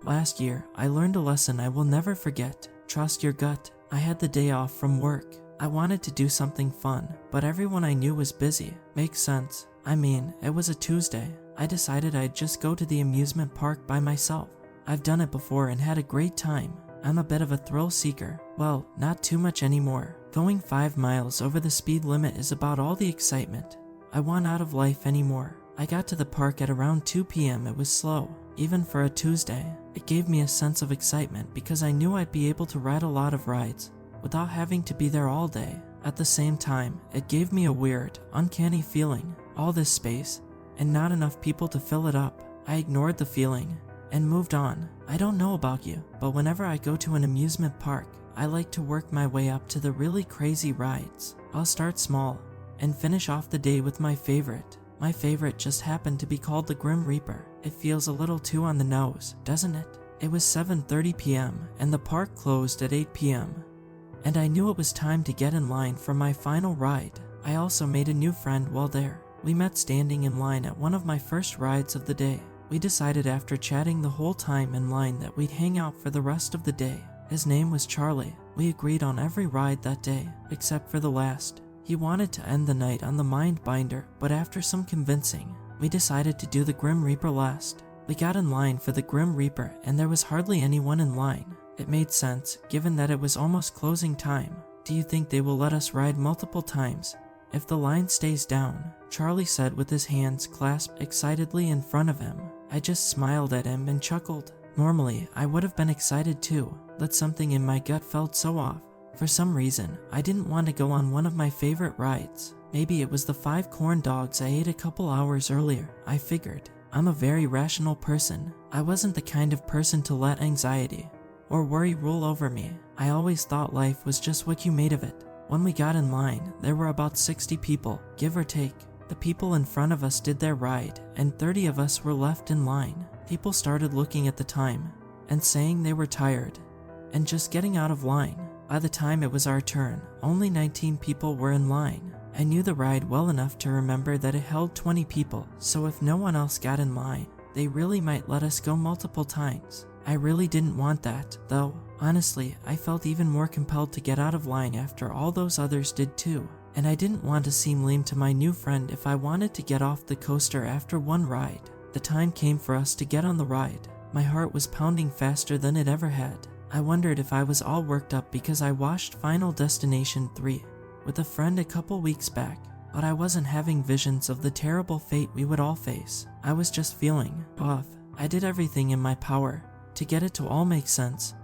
Last year, I learned a lesson I will never forget. Trust your gut. I had the day off from work. I wanted to do something fun, but everyone I knew was busy. Makes sense. I mean, it was a Tuesday. I decided I'd just go to the amusement park by myself. I've done it before and had a great time. I'm a bit of a thrill seeker. Well, not too much anymore. Going 5 miles over the speed limit is about all the excitement I want out of life anymore. I got to the park at around 2 p.m. It was slow, even for a Tuesday. It gave me a sense of excitement because I knew I'd be able to ride a lot of rides without having to be there all day. At the same time, it gave me a weird, uncanny feeling. All this space, and not enough people to fill it up. I ignored the feeling and moved on. I don't know about you, but whenever I go to an amusement park, I like to work my way up to the really crazy rides. I'll start small and finish off the day with my favorite. My favorite just happened to be called the Grim Reaper. It feels a little too on the nose, doesn't it? It was 7:30 p.m. and the park closed at 8 p.m. and I knew it was time to get in line for my final ride. I also made a new friend while there. We met standing in line at one of my first rides of the day. We decided after chatting the whole time in line that we'd hang out for the rest of the day. His name was Charlie. We agreed on every ride that day, except for the last. He wanted to end the night on the Mindbinder, but after some convincing, we decided to do the Grim Reaper last. We got in line for the Grim Reaper and there was hardly anyone in line. It made sense, given that it was almost closing time. Do you think they will let us ride multiple times if the line stays down? Charlie said with his hands clasped excitedly in front of him. I just smiled at him and chuckled. Normally, I would have been excited too, but something in my gut felt so off. For some reason, I didn't want to go on one of my favorite rides. Maybe it was the 5 corn dogs I ate a couple hours earlier, I figured. I'm a very rational person. I wasn't the kind of person to let anxiety or worry rule over me. I always thought life was just what you made of it. When we got in line, there were about 60 people, give or take. The people in front of us did their ride, and 30 of us were left in line. People started looking at the time and saying they were tired and just getting out of line. By the time it was our turn, only 19 people were in line. I knew the ride well enough to remember that it held 20 people, so if no one else got in line, they really might let us go multiple times. I really didn't want that, though. Honestly, I felt even more compelled to get out of line after all those others did too. And I didn't want to seem lame to my new friend if I wanted to get off the coaster after one ride. The time came for us to get on the ride. My heart was pounding faster than it ever had. I wondered if I was all worked up because I watched Final Destination 3 with a friend a couple weeks back, but I wasn't having visions of the terrible fate we would all face. I was just feeling off. I did everything in my power to get it to all make sense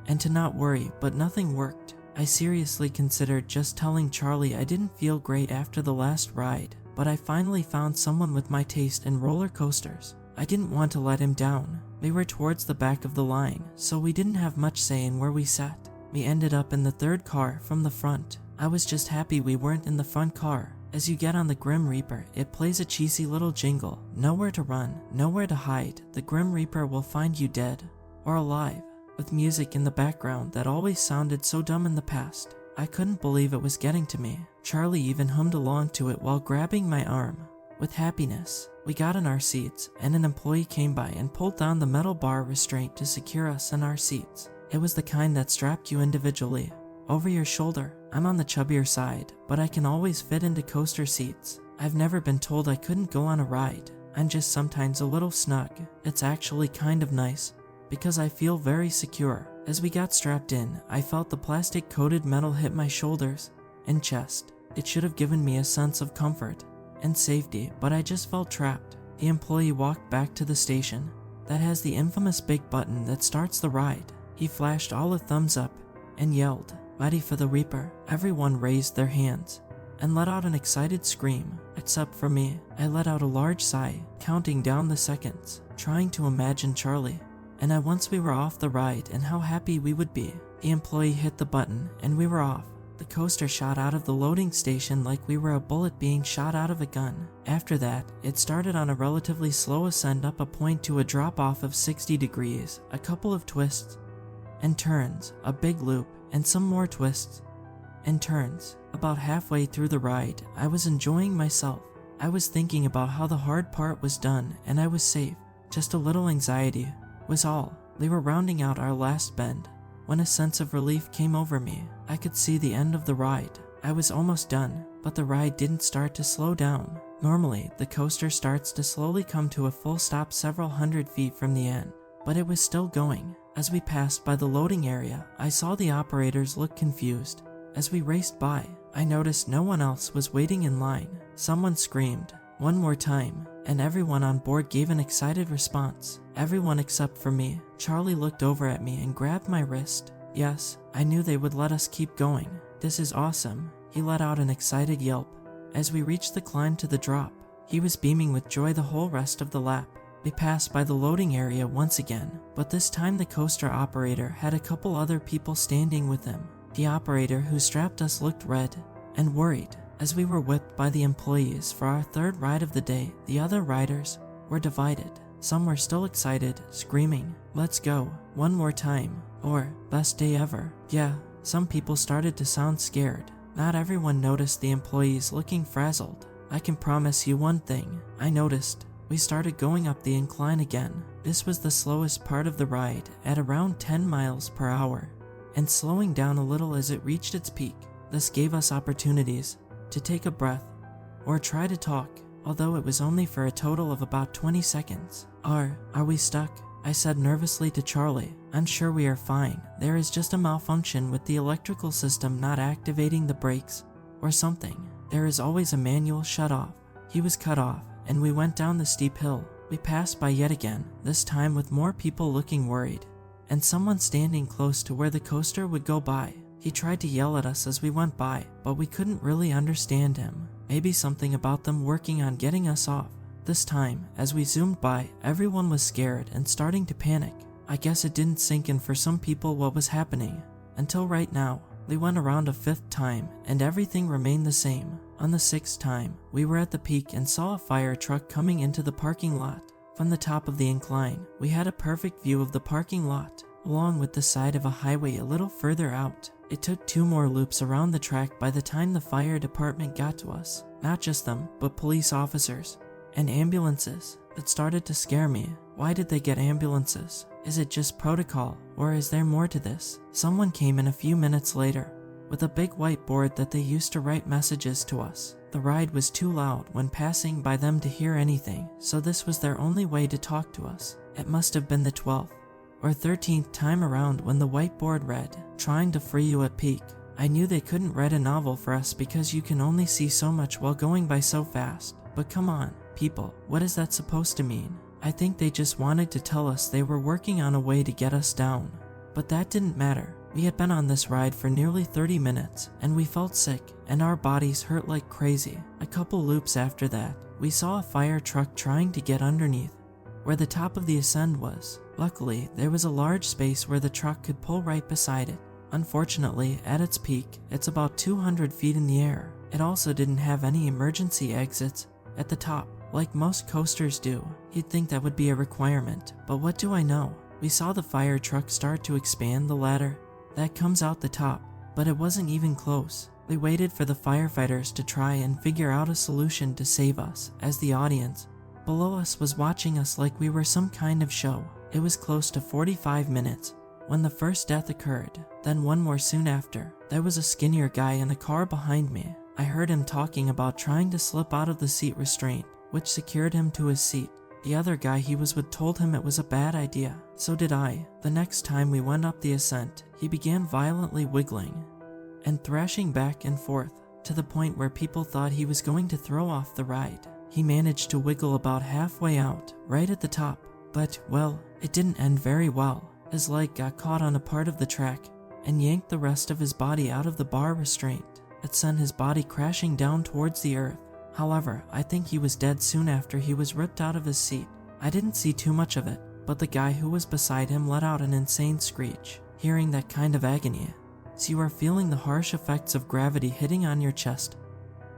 and to not worry, but nothing worked. I seriously considered just telling Charlie I didn't feel great after the last ride, but I finally found someone with my taste in roller coasters. I didn't want to let him down. We were towards the back of the line, so we didn't have much say in where we sat. We ended up in the third car from the front. I was just happy we weren't in the front car. As you get on the Grim Reaper, it plays a cheesy little jingle. Nowhere to run, nowhere to hide. The Grim Reaper will find you dead or alive, with music in the background that always sounded so dumb in the past. I couldn't believe it was getting to me. Charlie even hummed along to it while grabbing my arm. With happiness, we got in our seats, and an employee came by and pulled down the metal bar restraint to secure us in our seats. It was the kind that strapped you individually over your shoulder. I'm on the chubbier side, but I can always fit into coaster seats. I've never been told I couldn't go on a ride. I'm just sometimes a little snug. It's actually kind of nice, because I feel very secure. As we got strapped in, I felt the plastic-coated metal hit my shoulders and chest. It should have given me a sense of comfort and safety, but I just felt trapped. The employee walked back to the station that has the infamous big button that starts the ride. He flashed all a thumbs up and yelled, "Ready for the Reaper." Everyone raised their hands and let out an excited scream, except for me. I let out a large sigh, counting down the seconds, trying to imagine Charlie and once we were off the ride and how happy we would be. The employee hit the button and we were off. The coaster shot out of the loading station like we were a bullet being shot out of a gun. After that, it started on a relatively slow ascent up a point to a drop-off of 60 degrees, a couple of twists and turns, a big loop, and some more twists and turns. About halfway through the ride, I was enjoying myself. I was thinking about how the hard part was done and I was safe. Just a little anxiety was all. We were rounding out our last bend when a sense of relief came over me. I could see the end of the ride. I was almost done, but the ride didn't start to slow down. Normally, the coaster starts to slowly come to a full stop several hundred feet from the end, but it was still going. As we passed by the loading area, I saw the operators look confused. As we raced by, I noticed no one else was waiting in line. Someone screamed, "One more time," and everyone on board gave an excited response. Everyone except for me. Charlie looked over at me and grabbed my wrist. Yes, I knew they would let us keep going. "This is awesome." He let out an excited yelp. As we reached the climb to the drop, he was beaming with joy the whole rest of the lap. We passed by the loading area once again, but this time the coaster operator had a couple other people standing with him. The operator who strapped us looked red and worried. As we were whipped by the employees for our third ride of the day, the other riders were divided. Some were still excited, screaming, "Let's go, one more time," or "Best day ever." Yeah, some people started to sound scared. Not everyone noticed the employees looking frazzled. I can promise you one thing, I noticed. We started going up the incline again. This was the slowest part of the ride, at around 10 miles per hour, and slowing down a little as it reached its peak. This gave us opportunities to take a breath or try to talk, although it was only for a total of about 20 seconds. Are we stuck?" I said nervously to Charlie. "I'm sure we are fine. There is just a malfunction with the electrical system not activating the brakes or something. There is always a manual shut-off." He was cut off, and we went down the steep hill. We passed by yet again, this time with more people looking worried, and someone standing close to where the coaster would go by. He tried to yell at us as we went by, but we couldn't really understand him. Maybe something about them working on getting us off. This time, as we zoomed by, everyone was scared and starting to panic. I guess it didn't sink in for some people what was happening. Until right now. We went around a 5th time, and everything remained the same. On the 6th time, we were at the peak and saw a fire truck coming into the parking lot. From the top of the incline, we had a perfect view of the parking lot, along with the side of a highway a little further out. It took 2 more loops around the track by the time the fire department got to us. Not just them, but police officers and ambulances. It started to scare me. Why did they get ambulances? Is it just protocol, or is there more to this? Someone came in a few minutes later with a big whiteboard that they used to write messages to us. The ride was too loud when passing by them to hear anything, so this was their only way to talk to us. It must have been the 12th or 13th time around when the whiteboard read, "Trying to free you at peak." I knew they couldn't write a novel for us because you can only see so much while going by so fast. But come on, people, what is that supposed to mean? I think they just wanted to tell us they were working on a way to get us down. But that didn't matter. We had been on this ride for nearly 30 minutes, and we felt sick, and our bodies hurt like crazy. A couple loops after that, we saw a fire truck trying to get underneath where the top of the ascend was. Luckily, there was a large space where the truck could pull right beside it. Unfortunately, at its peak, it's about 200 feet in the air. It also didn't have any emergency exits at the top, like most coasters do. You'd think that would be a requirement, but what do I know? We saw the fire truck start to expand the ladder that comes out the top, but it wasn't even close. We waited for the firefighters to try and figure out a solution to save us, as the audience below us was watching us like we were some kind of show. It was close to 45 minutes when the first death occurred, then one more soon after. There was a skinnier guy in the car behind me. I heard him talking about trying to slip out of the seat restraint, which secured him to his seat. The other guy he was with told him it was a bad idea. So did I. The next time we went up the ascent, he began violently wiggling and thrashing back and forth to the point where people thought he was going to throw off the ride. He managed to wiggle about halfway out, right at the top, but, well, it didn't end very well. His leg got caught on a part of the track and yanked the rest of his body out of the bar restraint. It sent his body crashing down towards the earth. However, I think he was dead soon after he was ripped out of his seat. I didn't see too much of it, but the guy who was beside him let out an insane screech. Hearing that kind of agony, so you are feeling the harsh effects of gravity hitting on your chest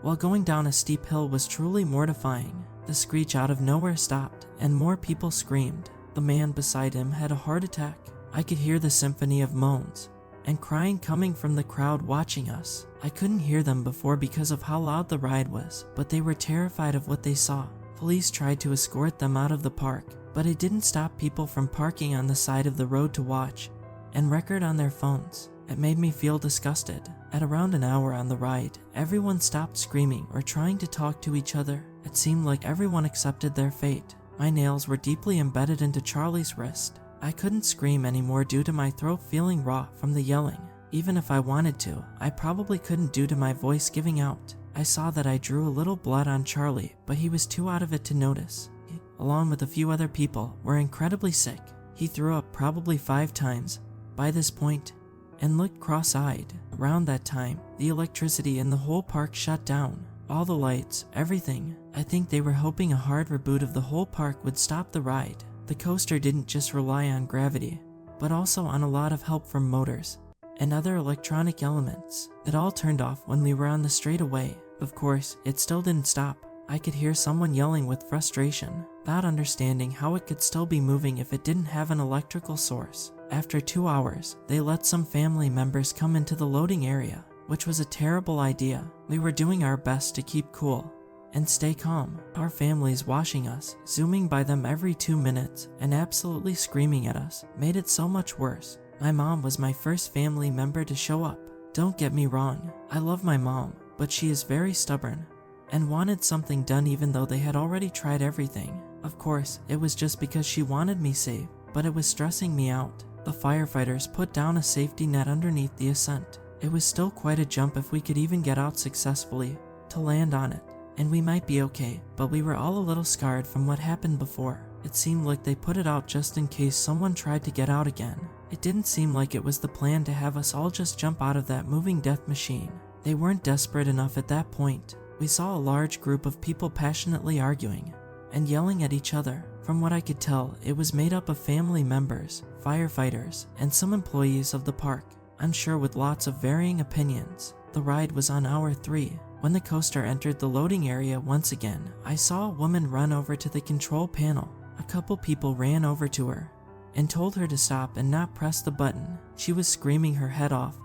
while going down a steep hill was truly mortifying. The screech out of nowhere stopped, and more people screamed. The man beside him had a heart attack. I could hear the symphony of moans and crying coming from the crowd watching us. I couldn't hear them before because of how loud the ride was, but they were terrified of what they saw. Police tried to escort them out of the park, but it didn't stop people from parking on the side of the road to watch and record on their phones. It made me feel disgusted. At around an hour on the ride, everyone stopped screaming or trying to talk to each other. It seemed like everyone accepted their fate. My nails were deeply embedded into Charlie's wrist. I couldn't scream anymore due to my throat feeling raw from the yelling. Even if I wanted to, I probably couldn't due to my voice giving out. I saw that I drew a little blood on Charlie, but he was too out of it to notice. He, along with a few other people, were incredibly sick. He threw up probably 5 times by this point and looked cross-eyed. Around that time, the electricity in the whole park shut down. All the lights, everything. I think they were hoping a hard reboot of the whole park would stop the ride. The coaster didn't just rely on gravity, but also on a lot of help from motors and other electronic elements. It all turned off when we were on the straightaway. Of course, it still didn't stop. I could hear someone yelling with frustration, not understanding how it could still be moving if it didn't have an electrical source. After 2 hours, they let some family members come into the loading area, which was a terrible idea. We were doing our best to keep cool and stay calm. Our families watching us, zooming by them every 2 minutes, and absolutely screaming at us made it so much worse. My mom was my first family member to show up. Don't get me wrong, I love my mom, but she is very stubborn and wanted something done even though they had already tried everything. Of course, it was just because she wanted me safe, but it was stressing me out. The firefighters put down a safety net underneath the ascent. It was still quite a jump if we could even get out successfully to land on it, and we might be okay, but we were all a little scarred from what happened before. It seemed like they put it out just in case someone tried to get out again. It didn't seem like it was the plan to have us all just jump out of that moving death machine. They weren't desperate enough at that point. We saw a large group of people passionately arguing and yelling at each other. From what I could tell, it was made up of family members, firefighters, and some employees of the park, I'm sure with lots of varying opinions. The ride was on hour 3. When the coaster entered the loading area once again, I saw a woman run over to the control panel. A couple people ran over to her and told her to stop and not press the button. She was screaming her head off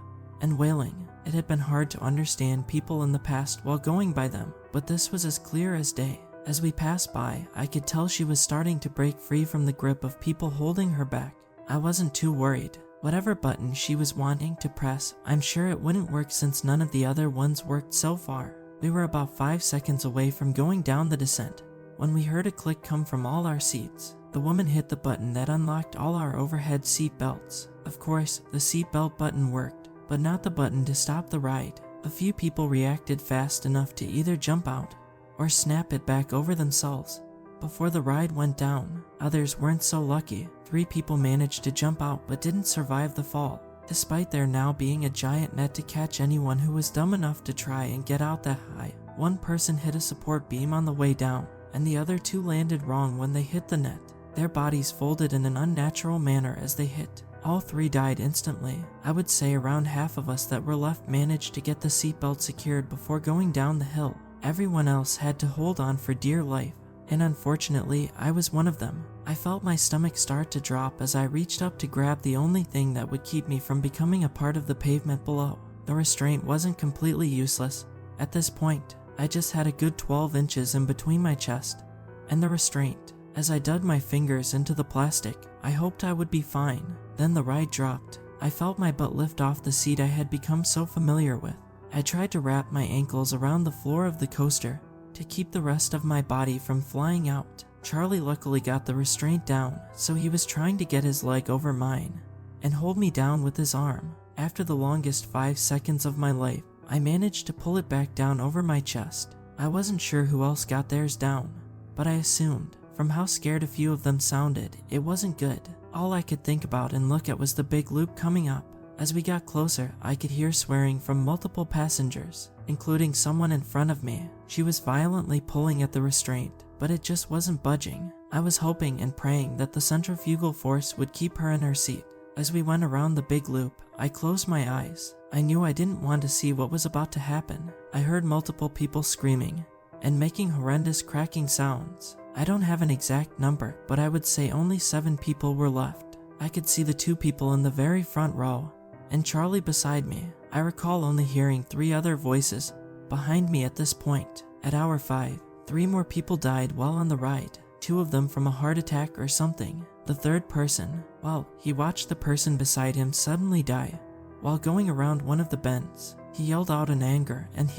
and wailing. It had been hard to understand people in the past while going by them, but this was as clear as day. As we passed by, I could tell she was starting to break free from the grip of people holding her back. I wasn't too worried. Whatever button she was wanting to press, I'm sure it wouldn't work since none of the other ones worked so far. We were about 5 seconds away from going down the descent when we heard a click come from all our seats. The woman hit the button that unlocked all our overhead seat belts. Of course, the seat belt button worked, but not the button to stop the ride. A few people reacted fast enough to either jump out or snap it back over themselves before the ride went down. Others weren't so lucky. 3 people managed to jump out but didn't survive the fall, despite there now being a giant net to catch anyone who was dumb enough to try and get out that high. One person hit a support beam on the way down, and the other 2 landed wrong when they hit the net. Their bodies folded in an unnatural manner as they hit. All 3 died instantly. I would say around half of us that were left managed to get the seatbelt secured before going down the hill. Everyone else had to hold on for dear life, and unfortunately, I was one of them. I felt my stomach start to drop as I reached up to grab the only thing that would keep me from becoming a part of the pavement below. The restraint wasn't completely useless. At this point, I just had a good 12 inches in between my chest and the restraint. As I dug my fingers into the plastic, I hoped I would be fine. Then the ride dropped. I felt my butt lift off the seat I had become so familiar with. I tried to wrap my ankles around the floor of the coaster to keep the rest of my body from flying out. Charlie luckily got the restraint down, so he was trying to get his leg over mine and hold me down with his arm. After the longest 5 seconds of my life, I managed to pull it back down over my chest. I wasn't sure who else got theirs down, but I assumed, from how scared a few of them sounded, it wasn't good. All I could think about and look at was the big loop coming up. As we got closer, I could hear swearing from multiple passengers, including someone in front of me. She was violently pulling at the restraint, but it just wasn't budging. I was hoping and praying that the centrifugal force would keep her in her seat. As we went around the big loop, I closed my eyes. I knew I didn't want to see what was about to happen. I heard multiple people screaming and making horrendous cracking sounds. I don't have an exact number, but I would say only 7 people were left. I could see the 2 people in the very front row and Charlie beside me. I recall only hearing 3 other voices behind me at this point. At hour 5, 3 more people died while on the ride, 2 of them from a heart attack or something. The third person, well, he watched the person beside him suddenly die. While going around one of the bends, he yelled out in anger and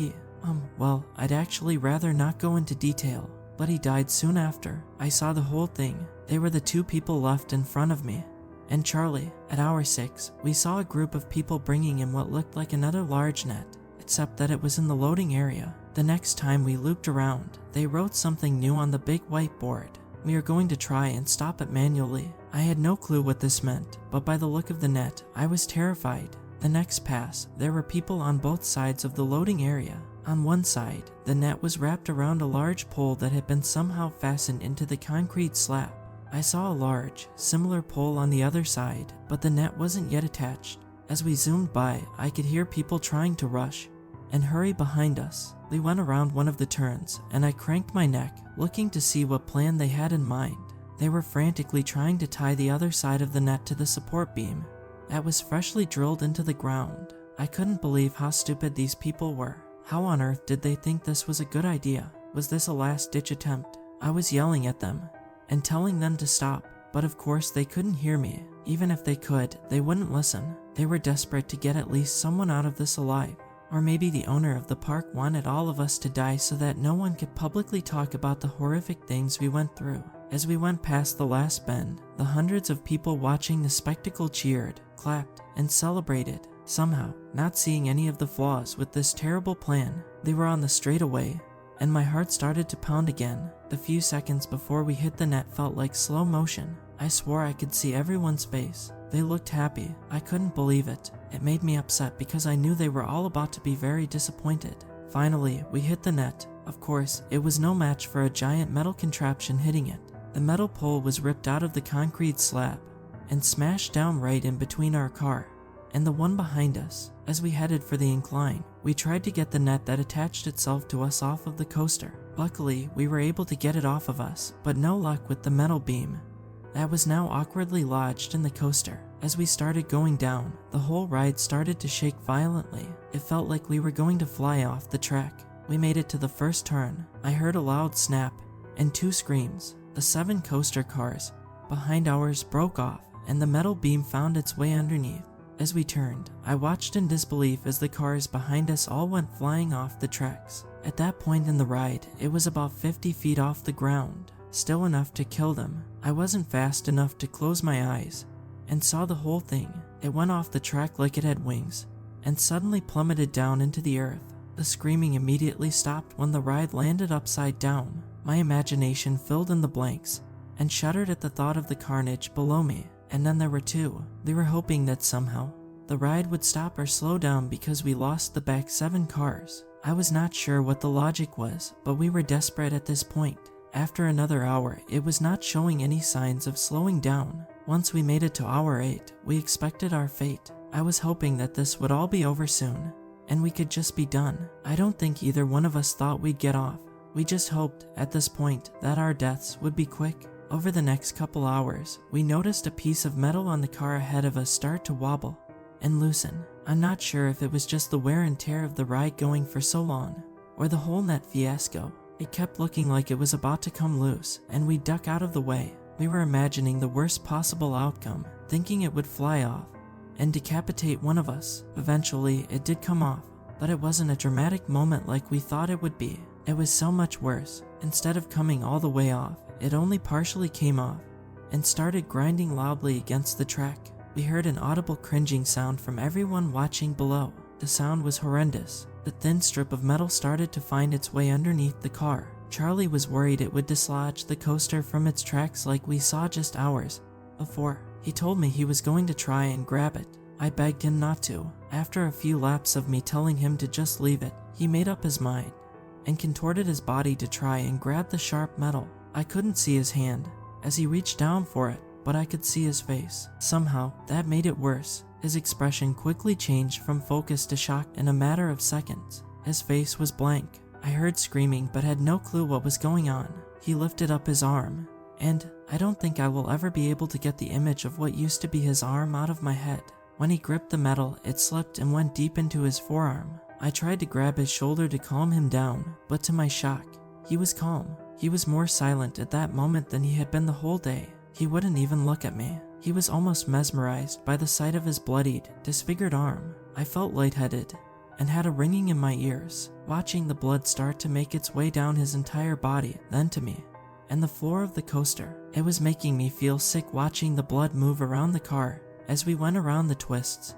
well, I'd actually rather not go into detail, but he died soon after. I saw the whole thing. They were the 2 people left in front of me. And Charlie, at hour 6, we saw a group of people bringing in what looked like another large net, except that it was in the loading area. The next time we looped around, they wrote something new on the big whiteboard. We are going to try and stop it manually. I had no clue what this meant, but by the look of the net, I was terrified. The next pass, there were people on both sides of the loading area. On one side, the net was wrapped around a large pole that had been somehow fastened into the concrete slab. I saw a large, similar pole on the other side, but the net wasn't yet attached. As we zoomed by, I could hear people trying to rush and hurry behind us. We went around one of the turns, and I cranked my neck, looking to see what plan they had in mind. They were frantically trying to tie the other side of the net to the support beam that was freshly drilled into the ground. I couldn't believe how stupid these people were. How on earth did they think this was a good idea? Was this a last-ditch attempt? I was yelling at them and telling them to stop, but of course they couldn't hear me. Even if they could, they wouldn't listen. They were desperate to get at least someone out of this alive. Or maybe the owner of the park wanted all of us to die so that no one could publicly talk about the horrific things we went through. As we went past the last bend, the hundreds of people watching the spectacle cheered, clapped, and celebrated. Somehow, not seeing any of the flaws with this terrible plan, they were on the straightaway, and my heart started to pound again. The few seconds before we hit the net felt like slow motion. I swore I could see everyone's face. They looked happy. I couldn't believe it. It made me upset because I knew they were all about to be very disappointed. Finally, we hit the net. Of course, it was no match for a giant metal contraption hitting it. The metal pole was ripped out of the concrete slab and smashed down right in between our car and the one behind us. As we headed for the incline, we tried to get the net that attached itself to us off of the coaster. Luckily, we were able to get it off of us, but no luck with the metal beam that was now awkwardly lodged in the coaster. As we started going down, the whole ride started to shake violently. It felt like we were going to fly off the track. We made it to the first turn. I heard a loud snap and 2 screams. The 7 coaster cars behind ours broke off, and the metal beam found its way underneath. As we turned, I watched in disbelief as the cars behind us all went flying off the tracks. At that point in the ride, it was about 50 feet off the ground, still enough to kill them. I wasn't fast enough to close my eyes and saw the whole thing. It went off the track like it had wings and suddenly plummeted down into the earth. The screaming immediately stopped when the ride landed upside down. My imagination filled in the blanks and shuddered at the thought of the carnage below me. And then there were 2. They were hoping that somehow the ride would stop or slow down because we lost the back 7 cars. I was not sure what the logic was, but we were desperate at this point. After another hour, it was not showing any signs of slowing down. Once we made it to hour 8, we expected our fate. I was hoping that this would all be over soon, and we could just be done. I don't think either one of us thought we'd get off. We just hoped, at this point, that our deaths would be quick. Over the next couple hours, we noticed a piece of metal on the car ahead of us start to wobble and loosen. I'm not sure if it was just the wear and tear of the ride going for so long, or the whole net fiasco. It kept looking like it was about to come loose, and we duck out of the way. We were imagining the worst possible outcome, thinking it would fly off and decapitate one of us. Eventually, it did come off, but it wasn't a dramatic moment like we thought it would be. It was so much worse. Instead of coming all the way off, it only partially came off and started grinding loudly against the track. We heard an audible cringing sound from everyone watching below. The sound was horrendous. The thin strip of metal started to find its way underneath the car. Charlie was worried it would dislodge the coaster from its tracks like we saw just hours before. He told me he was going to try and grab it. I begged him not to. After a few laps of me telling him to just leave it, he made up his mind and contorted his body to try and grab the sharp metal. I couldn't see his hand as he reached down for it, but I could see his face. Somehow, that made it worse. His expression quickly changed from focus to shock in a matter of seconds. His face was blank. I heard screaming but had no clue what was going on. He lifted up his arm, and I don't think I will ever be able to get the image of what used to be his arm out of my head. When he gripped the metal, it slipped and went deep into his forearm. I tried to grab his shoulder to calm him down, but to my shock, He was calm. He was more silent at that moment than he had been the whole day. He wouldn't even look at me. He was almost mesmerized by the sight of his bloodied, disfigured arm. I felt lightheaded and had a ringing in my ears, watching the blood start to make its way down his entire body, then to me, and the floor of the coaster. It was making me feel sick watching the blood move around the car as we went around the twists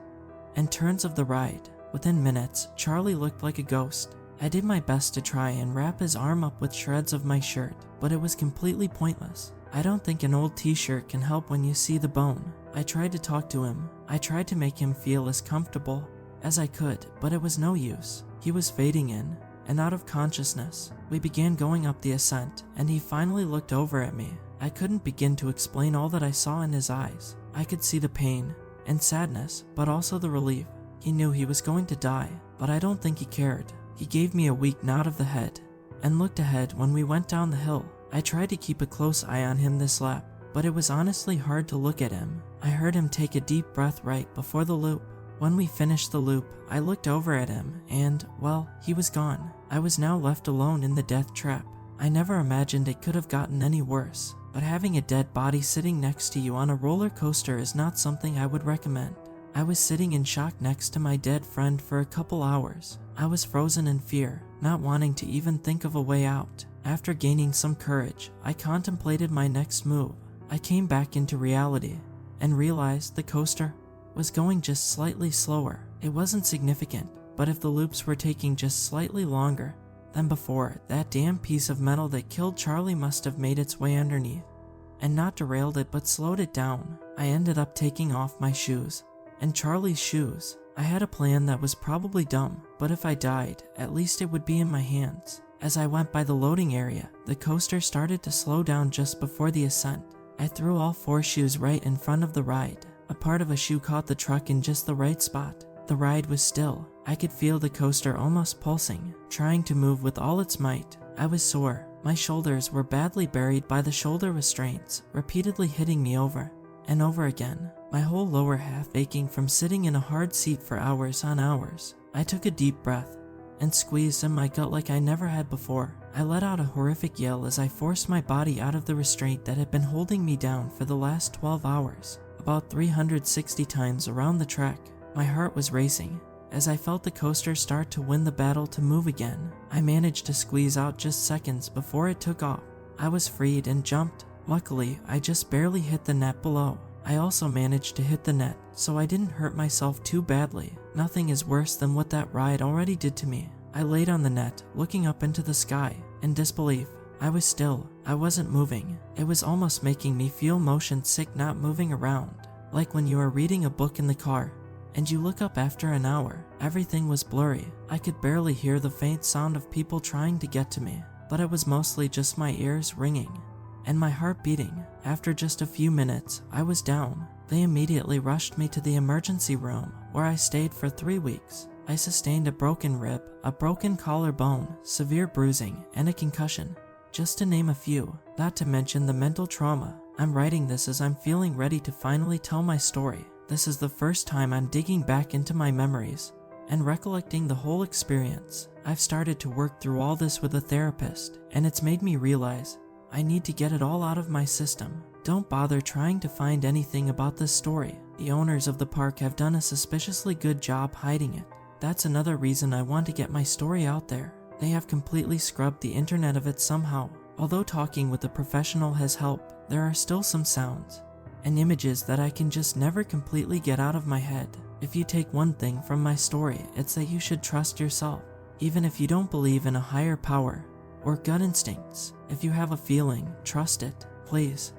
and turns of the ride. Within minutes, Charlie looked like a ghost. I did my best to try and wrap his arm up with shreds of my shirt, but it was completely pointless. I don't think an old t-shirt can help when you see the bone. I tried to talk to him. I tried to make him feel as comfortable as I could, but it was no use. He was fading in and out of consciousness. We began going up the ascent, and he finally looked over at me. I couldn't begin to explain all that I saw in his eyes. I could see the pain and sadness, but also the relief. He knew he was going to die, but I don't think he cared. He gave me a weak nod of the head and looked ahead when we went down the hill. I tried to keep a close eye on him this lap, but it was honestly hard to look at him. I heard him take a deep breath right before the loop. When we finished the loop, I looked over at him and, well, he was gone. I was now left alone in the death trap. I never imagined it could have gotten any worse, but having a dead body sitting next to you on a roller coaster is not something I would recommend. I was sitting in shock next to my dead friend for a couple hours. I was frozen in fear, not wanting to even think of a way out. After gaining some courage, I contemplated my next move. I came back into reality and realized the coaster was going just slightly slower. It wasn't significant, but if the loops were taking just slightly longer than before, that damn piece of metal that killed Charlie must have made its way underneath and not derailed it but slowed it down. I ended up taking off my shoes and Charlie's shoes. I had a plan that was probably dumb, but if I died, at least it would be in my hands. As I went by the loading area, the coaster started to slow down just before the ascent. I threw all 4 shoes right in front of the ride. A part of a shoe caught the truck in just the right spot. The ride was still. I could feel the coaster almost pulsing, trying to move with all its might. I was sore. My shoulders were badly buried by the shoulder restraints, repeatedly hitting me over and over again. My whole lower half aching from sitting in a hard seat for hours on hours. I took a deep breath and squeezed in my gut like I never had before. I let out a horrific yell as I forced my body out of the restraint that had been holding me down for the last 12 hours. About 360 times around the track, my heart was racing as I felt the coaster start to win the battle to move again. I managed to squeeze out just seconds before it took off. I was freed and jumped. Luckily, I just barely hit the net below. I also managed to hit the net, so I didn't hurt myself too badly. Nothing is worse than what that ride already did to me. I laid on the net, looking up into the sky, in disbelief. I was still. I wasn't moving. It was almost making me feel motion sick not moving around. Like when you are reading a book in the car, and you look up after an hour. Everything was blurry. I could barely hear the faint sound of people trying to get to me, but it was mostly just my ears ringing and my heart beating. After just a few minutes, I was down. They immediately rushed me to the emergency room, where I stayed for 3 weeks. I sustained a broken rib, a broken collarbone, severe bruising, and a concussion, just to name a few, not to mention the mental trauma. I'm writing this as I'm feeling ready to finally tell my story. This is the first time I'm digging back into my memories and recollecting the whole experience. I've started to work through all this with a therapist, and it's made me realize I need to get it all out of my system. Don't bother trying to find anything about this story. The owners of the park have done a suspiciously good job hiding it. That's another reason I want to get my story out there. They have completely scrubbed the internet of it somehow. Although talking with a professional has helped, there are still some sounds and images that I can just never completely get out of my head. If you take one thing from my story, it's that you should trust yourself. Even if you don't believe in a higher power or gut instincts, if you have a feeling, trust it, please.